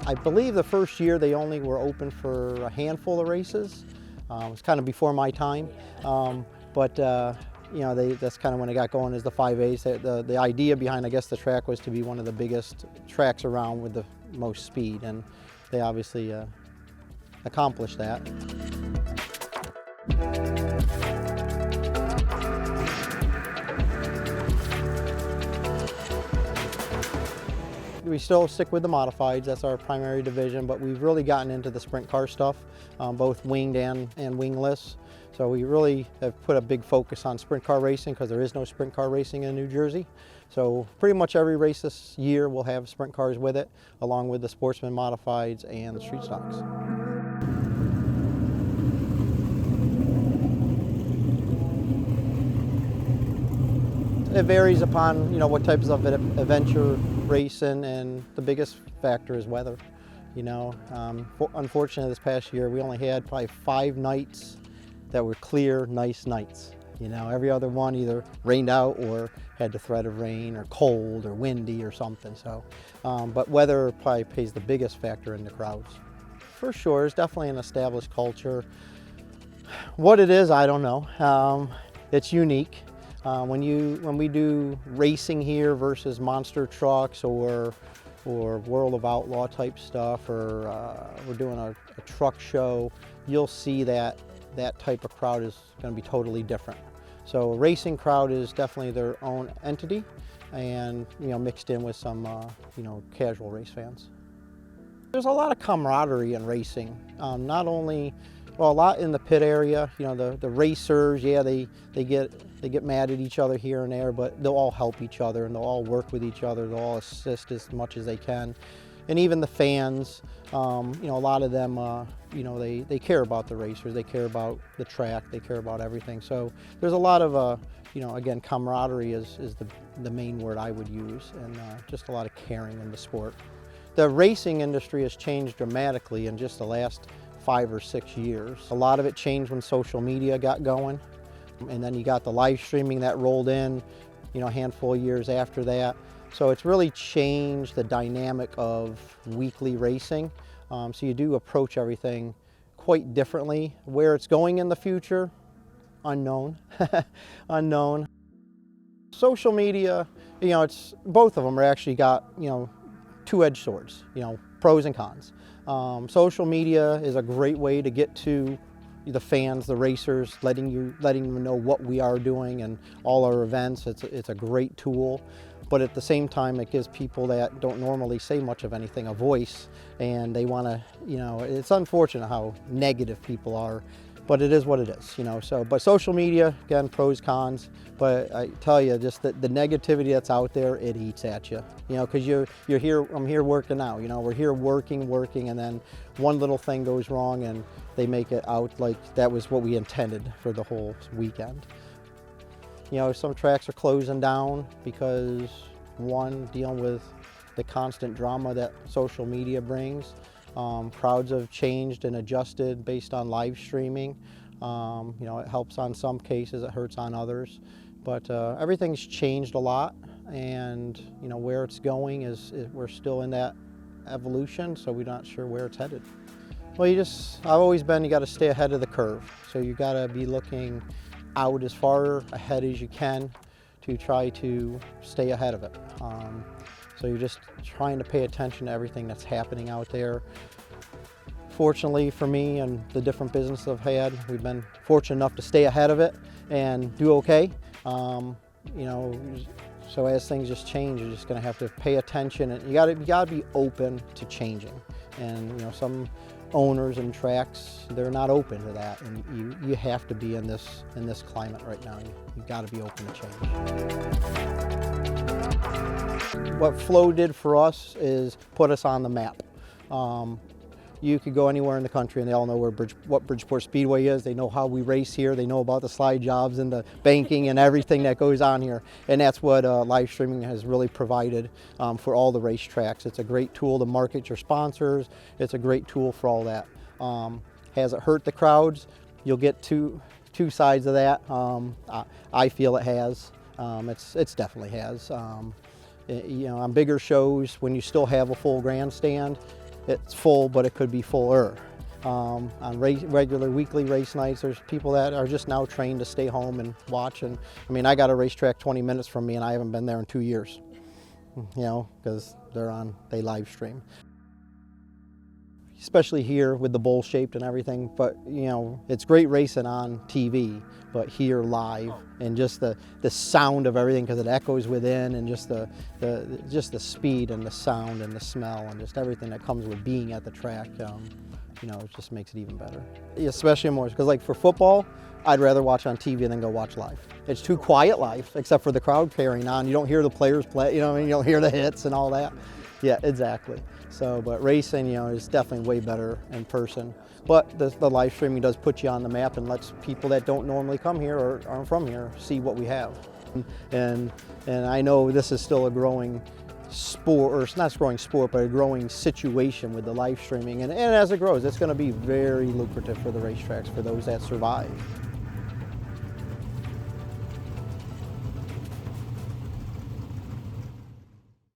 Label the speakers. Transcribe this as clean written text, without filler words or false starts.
Speaker 1: I believe the first year they only were open for a handful of races. It was kind of before my time, but you know, that's kind of when it got going, is the 5As. The idea behind, I guess, the track was to be one of the biggest tracks around with the most speed, and they obviously accomplished that. We still stick with the modifieds, that's our primary division, but we've really gotten into the sprint car stuff, both winged and wingless. So we really have put a big focus on sprint car racing because there is no sprint car racing in New Jersey. So pretty much every race this year will have sprint cars with it, along with the sportsman modifieds and the street stocks. It varies upon, you know, what types of adventure racing, and the biggest factor is weather. You know, unfortunately this past year we only had probably 5 nights that were clear, nice nights. You know, every other one either rained out or had the threat of rain, or cold or windy or something. So, but weather probably plays the biggest factor in the crowds. For sure, it's definitely an established culture. What it is, I don't know. It's unique. When we do racing here versus monster trucks or World of Outlaw type stuff, or we're doing a truck show, you'll see that type of crowd is going to be totally different. So a racing crowd is definitely their own entity, and you know, mixed in with some you know, casual race fans. There's a lot of camaraderie in racing. Not only, well, a lot in the pit area. You know, the racers, yeah, they get mad at each other here and there, but they'll all help each other and they'll all work with each other. They'll all assist as much as they can. And even the fans, you know, a lot of them, you know, they care about the racers, they care about the track, they care about everything. So there's a lot of, you know, again, camaraderie is the main word I would use, and just a lot of caring in the sport. The racing industry has changed dramatically in just the last 5 or 6 years. A lot of it changed when social media got going, and then you got the live streaming that rolled in, you know, a handful of years after that. So it's really changed the dynamic of weekly racing. So you do approach everything quite differently. Where it's going in the future, unknown. Unknown. Social media, you know, it's both of them are actually got, you know, two-edged swords, you know, pros and cons. Social media is a great way to get to the fans, the racers, letting them know what we are doing and all our events. It's a great tool, but at the same time, it gives people that don't normally say much of anything a voice, and they want to, you know, it's unfortunate how negative people are, but it is what it is, you know. So, but social media, again, pros, cons, but I tell you, just the negativity that's out there, it eats at you, you know, because you're here, I'm here working now, you know, we're here working, and then one little thing goes wrong and they make it out like that was what we intended for the whole weekend. You know, some tracks are closing down because, one, dealing with the constant drama that social media brings. Crowds have changed and adjusted based on live streaming. You know, it helps on some cases, it hurts on others. But everything's changed a lot, and you know, where it's going is we're still in that evolution, so we're not sure where it's headed. Well, I've always been, you got to stay ahead of the curve. So you got to be looking out as far ahead as you can to try to stay ahead of it. So you're just trying to pay attention to everything that's happening out there. Fortunately for me and the different businesses I've had, we've been fortunate enough to stay ahead of it and do okay. You know, so as things just change, you're just going to have to pay attention, and you got to be open to changing. And you know, some owners and tracks, they're not open to that, and you have to be in this climate right now. You got to be open to change. What Flow did for us is put us on the map. You could go anywhere in the country and they all know what Bridgeport Speedway is. They know how we race here. They know about the slide jobs and the banking and everything that goes on here. And that's what live streaming has really provided for all the racetracks. It's a great tool to market your sponsors. It's a great tool for all that. Has it hurt the crowds? You'll get two sides of that. I feel it has. It's definitely has. You know, on bigger shows, when you still have a full grandstand, it's full, but it could be fuller. On regular weekly race nights, there's people that are just now trained to stay home and watch. And I mean, I got a racetrack 20 minutes from me, and I haven't been there in 2 years, you know, because they live stream. Especially here with the bowl shaped and everything, but you know, it's great racing on TV, but here live, and just the sound of everything, because it echoes within, and just the speed and the sound and the smell and just everything that comes with being at the track, you know, it just makes it even better. Especially more, because like for football, I'd rather watch on TV than go watch live. It's too quiet live, except for the crowd carrying on. You don't hear the players play, you know what I mean? You don't hear the hits and all that. Yeah, exactly. So, but racing, you know, is definitely way better in person. But the live streaming does put you on the map and lets people that don't normally come here or aren't from here see what we have. And I know this is still a growing sport, or it's not a growing sport, but a growing situation with the live streaming. And as it grows, it's going to be very lucrative for the racetracks, for those that survive.